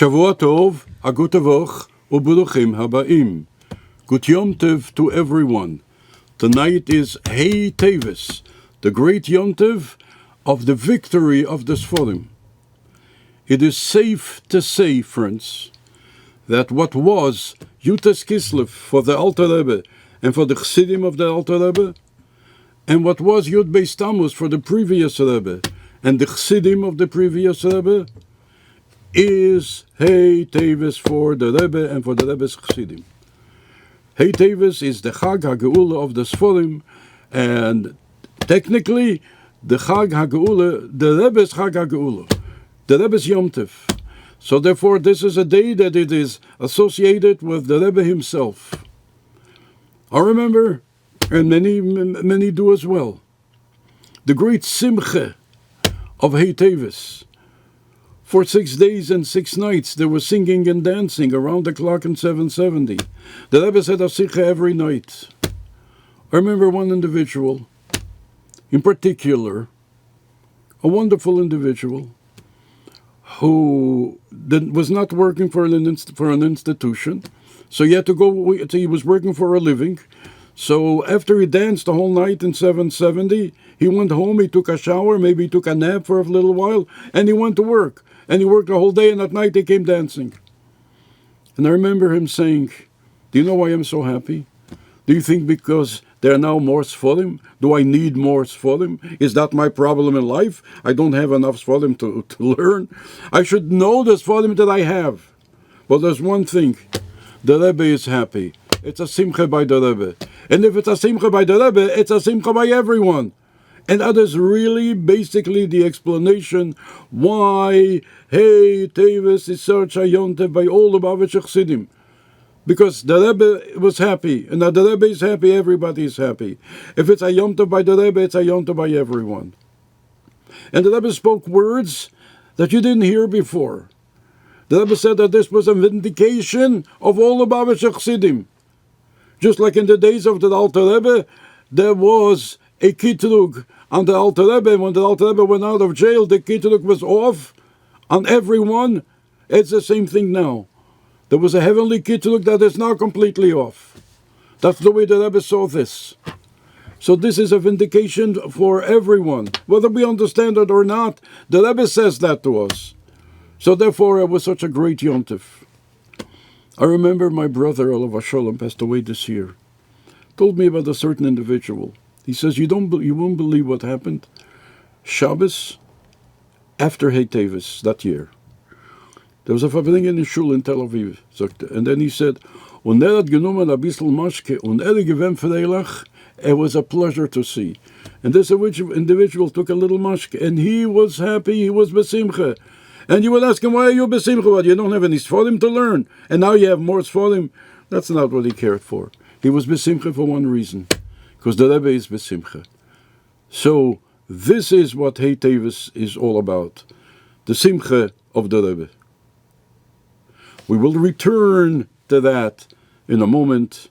Shavua Tov, a gute Woche, u'buruchim habaim. Good Yom Tov to everyone. Tonight is Hey Tevis, the great Yom Tov of the victory of the Sforim. It is safe to say, friends, that what was Yutas Kislev for the Alter Rebbe and for the Chassidim of the Alter Rebbe, and what was Yud Beis Tammuz for the previous Rebbe and the Chassidim of the previous Rebbe, is Hey Tevis for the Rebbe and for the Rebbe's Chassidim. Hey Tevis is the Chag HaGeula of the Sforim, and technically the Chag HaGeula, the Rebbe's Chag HaGeula, the Rebbe's Yom Tov. So therefore this is a day that it is associated with the Rebbe himself. I remember, and many do as well, the great Simcha of Hey Tevis. For 6 days and 6 nights, they were singing and dancing around the clock in 770. The Rebbe said a sikha every night. I remember one individual, in particular, a wonderful individual, who was not working for an institution, so he had to go. He was working for a living. So after he danced the whole night in 770, he went home. He took a shower, maybe he took a nap for a little while, and he went to work. And he worked the whole day, and at night he came dancing. And I remember him saying, "Do you know why I'm so happy? Do you think because there are now more Sforim? Do I need more Sforim? Is that my problem in life? I don't have enough Sforim to learn. I should know the Sforim that I have." Well, there's one thing. The Rebbe is happy. It's a simcha by the Rebbe. And if it's a simcha by the Rebbe, it's a simcha by everyone. And that is really basically the explanation why Hey Tevis is such a Yom Tov by all the Bavitch Chassidim. Because the Rebbe was happy, and now the Rebbe is happy, everybody is happy. If it's a Yom Tov by the Rebbe, it's a Yom Tov by everyone. And the Rebbe spoke words that you didn't hear before. The Rebbe said that this was a vindication of all the Bavitch Chassidim. Just like in the days of the Alter Rebbe, there was a kitrug on the Alter Rebbe. When the Alter Rebbe went out of jail, the kitrug was off on everyone. It's the same thing now. There was a heavenly kitrug that is now completely off. That's the way the Rebbe saw this. So this is a vindication for everyone. Whether we understand it or not, the Rebbe says that to us. So therefore it was such a great Yom Tov. I remember my brother, Olav Shalom, passed away this year. Told me about a certain individual. He says, you won't believe what happened. Shabbos, after Hey Tevis, that year. There was a verbinding in shul in Tel Aviv. And then he said, it was a pleasure to see. And this individual took a little mashke, and he was happy, he was besimcha. And you would ask him, why are you besimcha? What, you don't have any sforim to learn, and now you have more sforim? That's not what he cared for. He was besimcha for one reason. Because the Rebbe is besimcha. So this is what Hey Tevis is all about. The simcha of the Rebbe. We will return to that in a moment.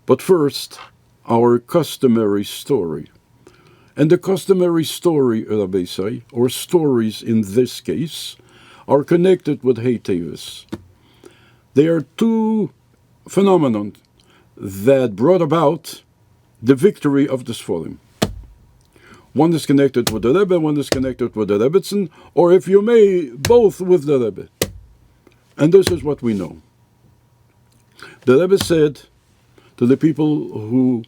But first, our customary story. And the customary story, Rabbi say, or stories in this case, are connected with Hey Tevis. They are two phenomena that brought about the victory of the Sforim. One is connected with the Rebbe, one is connected with the Rebbetzin, or if you may, both with the Rebbe. And this is what we know. The Rebbe said to the people who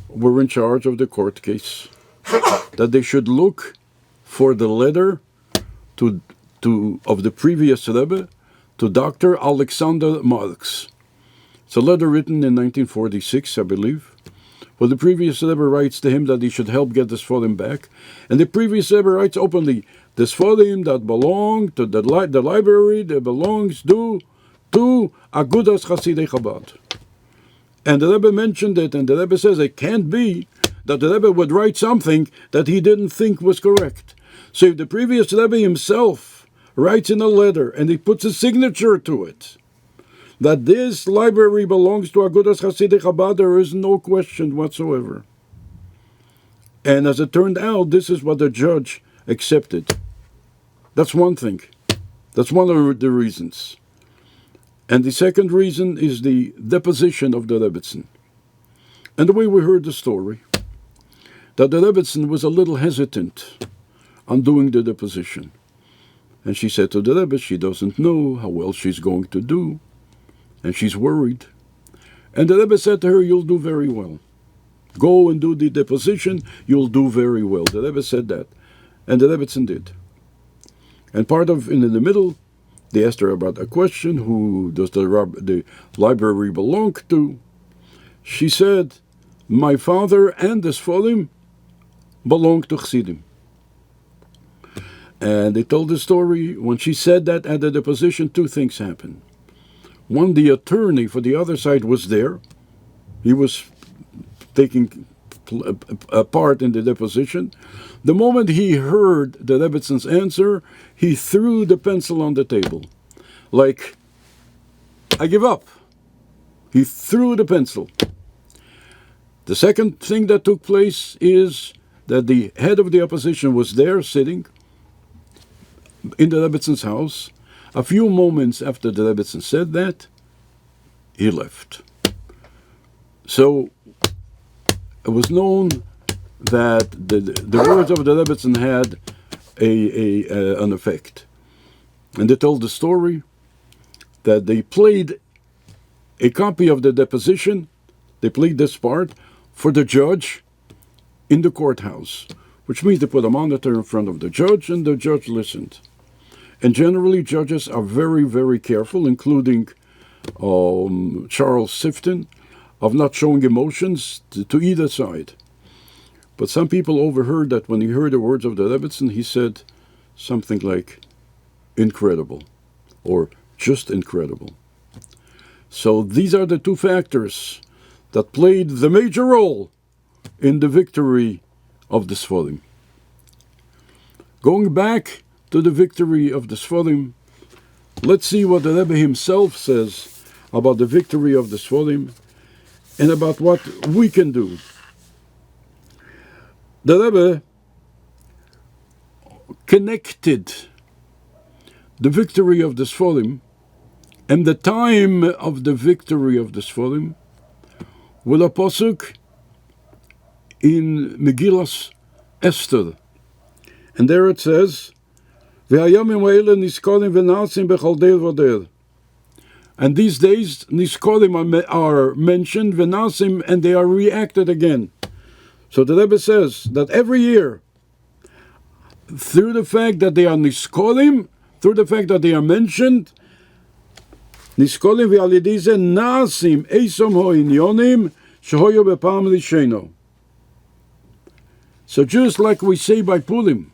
were in charge of the court case that they should look for the letter of the previous Rebbe to Dr. Alexander Marx. It's a letter written in 1946, I believe. Well, the previous Rebbe writes to him that he should help get the Sforim back. And the previous Rebbe writes openly, the Sforim that belong to the library, that belongs to Agudas Chasidei Chabad. And the Rebbe mentioned it, and the Rebbe says it can't be that the Rebbe would write something that he didn't think was correct. So if the previous Rebbe himself writes in a letter, and he puts a signature to it, that this library belongs to Agudas Chasidei Chabad, there is no question whatsoever. And as it turned out, this is what the judge accepted. That's one thing. That's one of the reasons. And the second reason is the deposition of the Rebbetzin. And the way we heard the story, that the Rebbetzin was a little hesitant on doing the deposition. And she said to the Rebbe, she doesn't know how well she's going to do, and she's worried. And the Rebbe said to her, you'll do very well. Go and do the deposition, you'll do very well. The Rebbe said that. And the Rebbetzin did. And in the middle, they asked her about a question, who does the library belong to? She said, my father and the Sforim belong to Chassidim. And they told the story, when she said that at the deposition, two things happened. One, the attorney for the other side was there. He was taking a part in the deposition. The moment he heard the Rebbetzins answer, he threw the pencil on the table. Like, I give up. He threw the pencil. The second thing that took place is that the head of the opposition was there sitting in the Rebbetzins' house. A few moments after the Rebbetzin said that, he left. So it was known that the words of the Rebbetzin had an effect. And they told the story that they played a copy of the deposition, they played this part, for the judge in the courthouse, which means they put a monitor in front of the judge, and the judge listened. And generally, judges are very, very careful, including Charles Sifton, of not showing emotions to either side. But some people overheard that when he heard the words of the Rebbetzin, he said something like, incredible, or just incredible. So these are the two factors that played the major role in the victory of the Sforim. Going back to the victory of the Sforim, let's see what the Rebbe himself says about the victory of the Sforim and about what we can do. The Rebbe connected the victory of the Sforim and the time of the victory of the Sforim with a pasuk in Megillas Esther. And there it says, and these days, Niskolim are mentioned, Venasim, and they are reacted again. So the Rebbe says that every year, through the fact that they are Niskolim, through the fact that they are mentioned, Niskolim v'alidize nasim eisom ho'inyonim shehoyo bepam lisheno. So just like we say by Purim,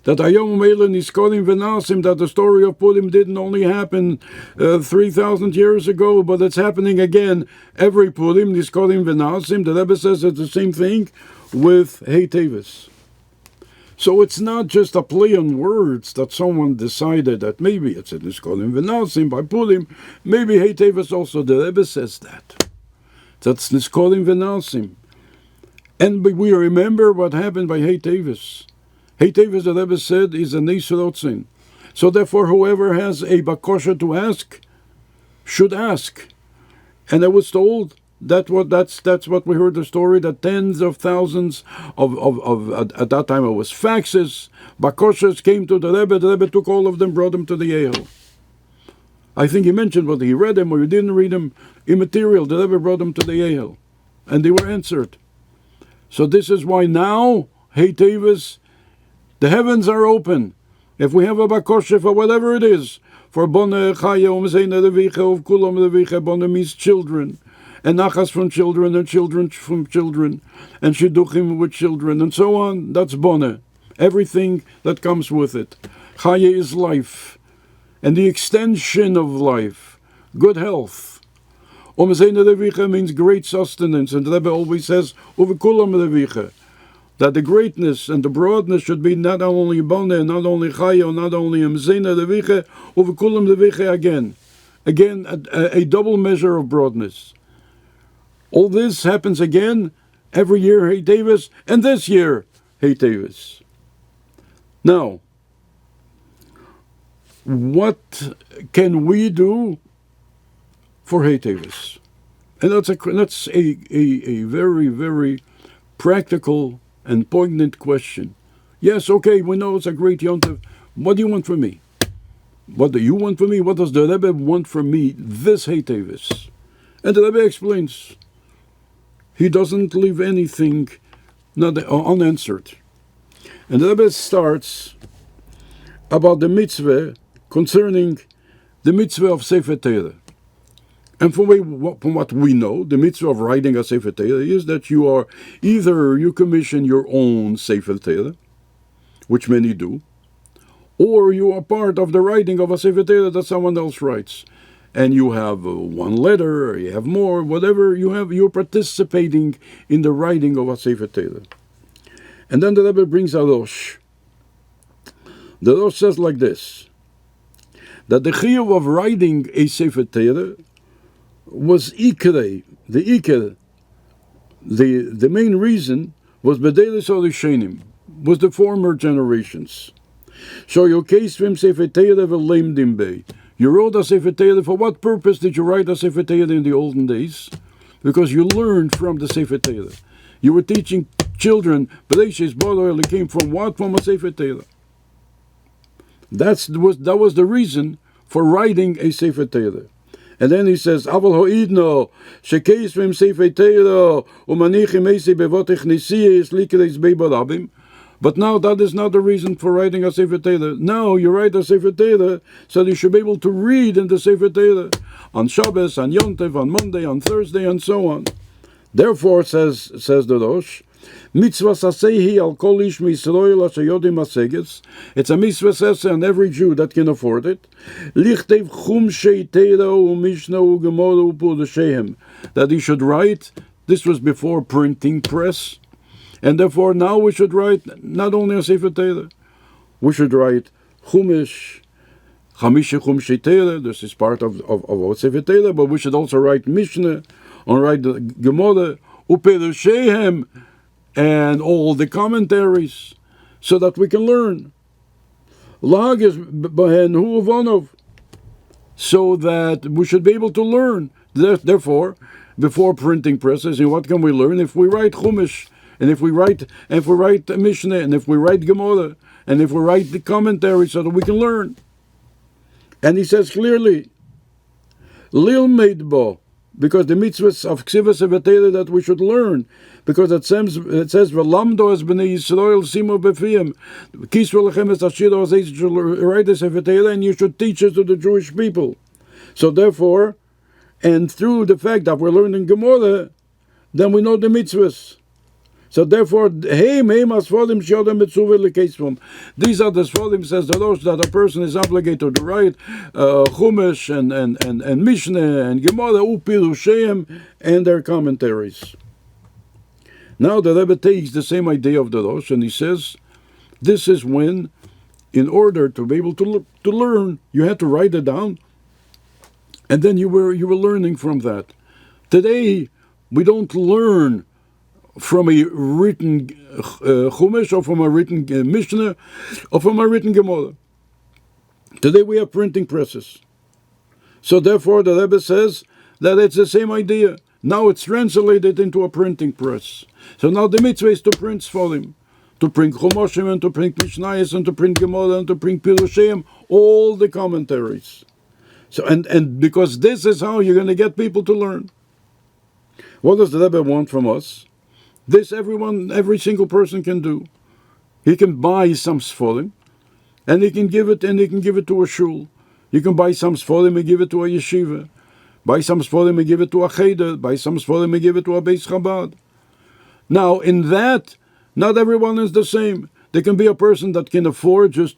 that Hayom Mele Niskolim v'nasim, that the story of Purim didn't only happen 3,000 years ago, but it's happening again every Purim, Niskolim v'nasim. The Rebbe says it's the same thing with Hey Tevis. So it's not just a play on words that someone decided that maybe it's in Niskolim v'nasim by Purim, maybe Hey Tevis also. The Rebbe says that. That's Niskolim v'nasim. And we remember what happened by Hey Tevis. Hey Tevis, the Rebbe said, is a Neisrotzin. So therefore, whoever has a bakosha to ask, should ask. And I was told that's what we heard the story, that tens of thousands of at that time it was faxes, bakoshas came to the Rebbe took all of them, brought them to the Yale. I think he mentioned whether he read them or he didn't read them, immaterial. The Rebbe brought them to the Yale, and they were answered. So this is why now, Hey Tevis, the heavens are open. If we have a bakosha for whatever it is, for Bonne Chaya Umzeina Levicha of Kulam Levicha, Bonne means children, and Nachas from children, and children from children, and Shidduchim with children, and so on, that's Bonne. Everything that comes with it. Chaya is life, and the extension of life, good health. Umzeina Levicha means great sustenance, and the Rebbe always says, Uve Kulam Levicha, that the greatness and the broadness should be not only Bonne, not only Chayo, not only Mzena Leviche, Uvekulam Leviche again. Again, a double measure of broadness. All this happens again every year, Hey Davis, and this year, Hey Davis. Now, what can we do for Hey Tevis? And that's a very, very practical and poignant question. Yes, okay, we know it's a great yontif. What do you want from me? What do you want from me? What does the Rebbe want from me this Hey Tevis? And the Rebbe explains. He doesn't leave anything not unanswered. And the Rebbe starts about the mitzvah concerning the mitzvah of Sefer Torah. And from what we know, the mitzvah of writing a Sefer Torah is that you commission your own Sefer Torah, which many do, or you are part of the writing of a Sefer Torah that someone else writes. And you have one letter, or you have more, whatever you have, you're participating in the writing of a Sefer Torah. And then the Rebbe brings a Rosh. The Rosh says like this, that the chiyuv of writing a Sefer Torah was Iker, the main reason was Bedelis Orishenim, was the former generations. So your case from Sefer Torah v'leimdim bei. You wrote a Sefer Torah. For what purpose did you write a Sefer Torah in the olden days? Because you learned from the Sefer Torah. You were teaching children, Bereshis Bara came from what? From a Sefer Torah. That was the reason for writing a Sefer Torah. And then he says, Aval ho'idno, shekeis v'im Sefer Torah, u'manichim eisi bevotich nisiyis likreis beibarabim. But now that is not the reason for writing a Sefer Torah. Now you write a Sefer Torah so that you should be able to read in the Sefer Torah on Shabbos, on Yom Tov, on Monday, on Thursday, and so on. Therefore, says the Rosh, mitzvah sasehi al kol ish misroil asher yodim hasegetz. It's a mitzvah saseh on every Jew that can afford it. Lichtev chumshei Torah u'mishna u'gemara u'purusheim. That he should write. This was before printing press. And therefore, now we should write not only a Sefer Torah, we should write Chumash, Chamisha Chumshei Torah. This is part of our Sefer Torah, but we should also write Mishnah, and write the Gemara, Uperushehem, and all the commentaries, so that we can learn. Lahagish Behen Hu Uvonov, so that we should be able to learn. Therefore, before printing presses, what can we learn? If we write Chumash, and if we write Mishnah, and if we write Gemara, and if we write the commentary, so that we can learn. And he says clearly, Lil Meidbo, because the mitzvahs of Ksivas Sefer that we should learn, because it says V'lamdo es b'nei Yisrael simo b'fiyim, Kisra lechem es ashiro as you should write a Sefer Torah, and you should teach it to the Jewish people. So therefore, and through the fact that we're learning Gemara, then we know the mitzvahs. So therefore, these are the Sforim, says the Rosh, that a person is obligated to write Chumash and Mishnah and Gemara, Upirusheim, and their commentaries. Now the Rebbe takes the same idea of the Rosh, and he says, this is when, in order to be able to learn, you had to write it down, and then you were learning from that. Today, we don't learn from a written Chumash, or from a written Mishnah, or from a written Gemara. Today we have printing presses. So therefore the Rebbe says that it's the same idea. Now it's translated into a printing press. So now the mitzvah is to print Sforim, to print Chumashim, and to print Mishnayos, and to print Gemara, and to print Pirusheim, all the commentaries. So and because this is how you're going to get people to learn. What does the Rebbe want from us? This every single person can do. He can buy some Sforim, and he can give it to a shul. You can buy some Sforim and give it to a yeshiva. Buy some Sforim and give it to a cheder. Buy some Sforim and give it to a Beis Chabad. Now, in that, not everyone is the same. There can be a person that can afford just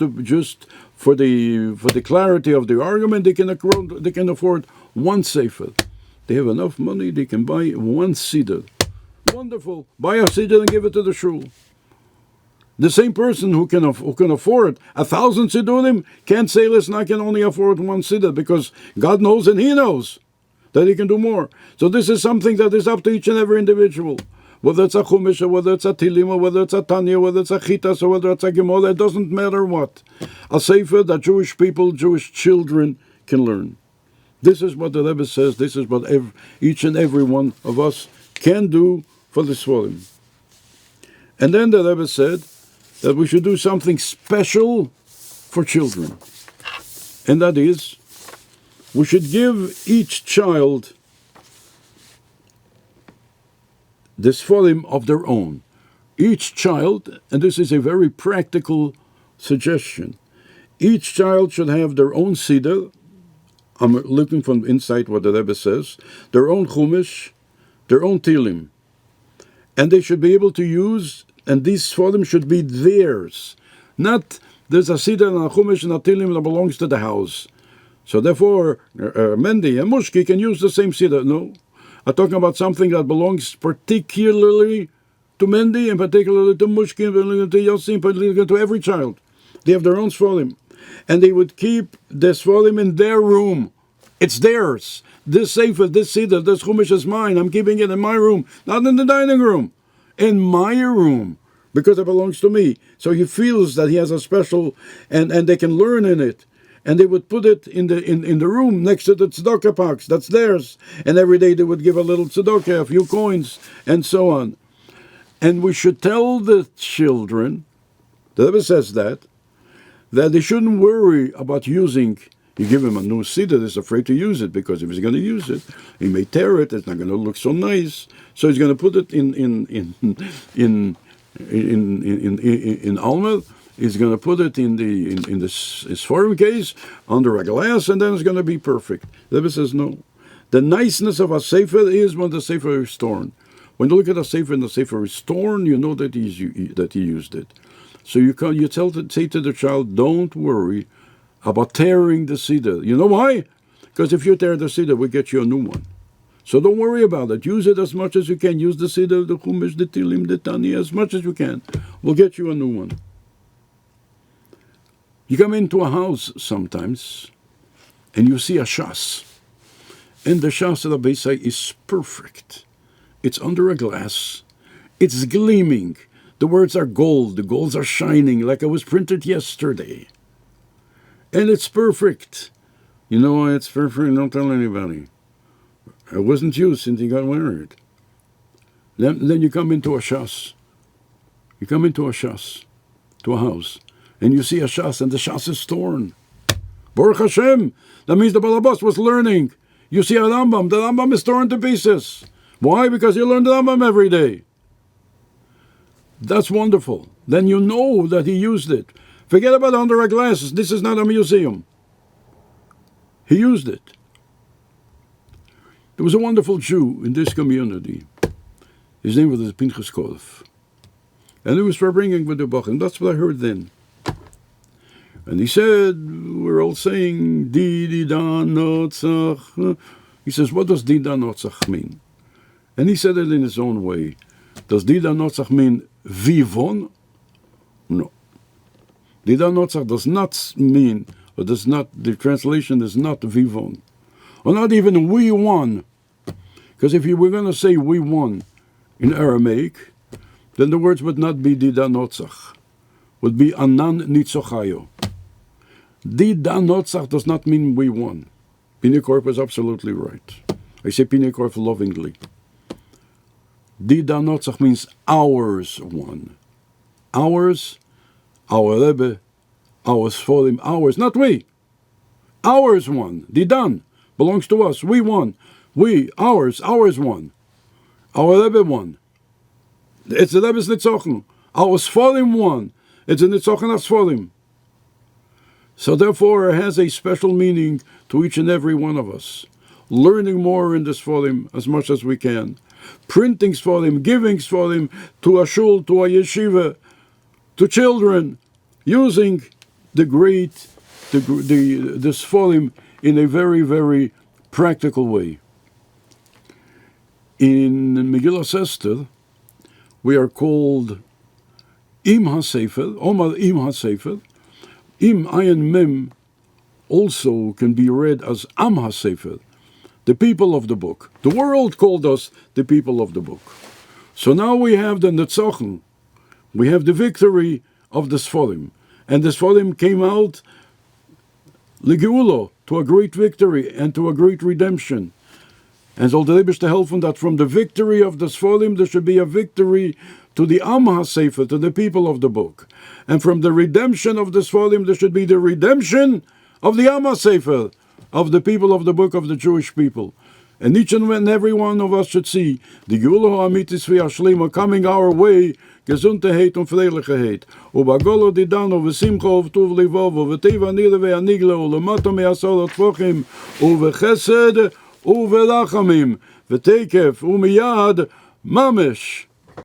for the clarity of the argument, they can afford one sefer. They have enough money, they can buy one siddur. Wonderful. Buy a siddur and give it to the shul. The same person who can afford 1,000 siddurim can't say, listen, I can only afford one siddur, because God knows and He knows that He can do more. So this is something that is up to each and every individual. whether it's a Chumash, or whether it's a Tilim, or whether it's a Tanya, whether it's a Chitas, or whether it's a Gemara, it doesn't matter what. A Sefer that Jewish people, Jewish children can learn. This is what the Rebbe says, this is what each and every one of us can do for the Sforim. And then the Rebbe said that we should do something special for children. And that is, we should give each child the Sforim of their own. Each child, and this is a very practical suggestion, each child should have their own Siddur. I'm looking from inside what the Rebbe says, their own Chumash, their own Tilim. And they should be able to use, and these Sforim should be theirs. Not, there's a Siddur and a Chumash and a Tilim that belongs to the house. So therefore, Mendy and Mushki can use the same Siddur. No. I'm talking about something that belongs particularly to Mendy and particularly to Mushki and to Yossi and particularly to every child. They have their own Sforim. And they would keep the Sforim in their room. It's theirs. This Sefer, this Siddur, this Chumash is mine. I'm keeping it in my room, not in the dining room. In my room, because it belongs to me. So he feels that he has a special, and they can learn in it. And they would put it in the room next to the tzedakah box. That's theirs. And every day they would give a little tzedakah, a few coins, and so on. And we should tell the children, the Rebbe says that they shouldn't worry about using. You give him a new Siddur, he's afraid to use it, because if he's going to use it, he may tear it. It's not going to look so nice. So he's going to put it in Alma. He's going to put it in his foreign case under a glass, and then it's going to be perfect. The Rebbe says no. The niceness of a Sefer is when the Sefer is torn. When you look at a Sefer and the Sefer is torn, you know that he used it. So you say to the child, don't worry about tearing the Siddur. You know why? Because if you tear the Siddur, we get you a new one. So don't worry about it. Use it as much as you can. Use the Siddur, the Chumash, the Tilim, the Tanya, as much as you can. We'll get you a new one. You come into a house sometimes, and you see a Shas. And the Shas of the Beisai is perfect. It's under a glass. It's gleaming. The words are gold. The golds are shining like it was printed yesterday. And it's perfect. You know why it's perfect? Don't tell anybody. It wasn't used since he got married. Then you come into a Shas. You come into a Shas, to a house, and you see a Shas, and the Shas is torn. Baruch Hashem. That means the Balabas was learning. You see a Rambam. The Rambam is torn to pieces. Why? Because you learn the Rambam every day. That's wonderful. Then you know that he used it. Forget about under a glass. This is not a museum. He used it. There was a wonderful Jew in this community. His name was Pinchas Kolf. And he was bringing with the Bach, and that's what I heard then. And he said, we're all saying, Di da notzach. He says, what does Di da notzach mean? And he said it in his own way. Does Di da notzach mean vivon? No. Di da notzach does not mean, or does not, the translation is not vivon. Or not even we won. Because if you were going to say we won in Aramaic, then the words would not be Di da notzach. Would be anan nitzochayo. Di da notzach does not mean we won. Pinikorf was absolutely right. I say Pinikorf lovingly. Di da notzach means ours won. Ours, our Rebbe, our Sforim, ours, not we. Ours won. Di dan belongs to us. We won. We, ours won. Our Rebbe won. It's the Rebbe's nitzochen. Our Sforim won. It's a nitzochen of Sforim. So therefore it has a special meaning to each and every one of us. Learning more in the Sforim as much as we can. Printing Sforim, giving Sforim to a shul, to a yeshiva, to children, using the Sforim in a very, very practical way. In Megillah Esther, we are called Im HaSefer, Omar Im HaSefer. Im Ayin Mem also can be read as Am HaSefer, the people of the book. The world called us the people of the book. So now we have the Netzochen. We have the victory of the Sforim. And the Sforim came out Legiulo, to a great victory and to a great redemption. And soll der Rebbe helfen that from the victory of the Sforim there should be a victory to the Am HaSefer, to the people of the book. And from the redemption of the Sforim there should be the redemption of the Am HaSefer, of the people of the book, of the Jewish people. And each and every one of us should see the Geula Ha'amitis V'Yashlema coming our way, Gesundheit und Freilichkeit. Ubagolo Didano V'Simcha Uvtuv Livovo V'Tiva Nile Ve'Anigle U'Lamato Me'asol Atfochim U'V'Chesed U'V'Lachamim V'Tekef U'Miyad Mamesh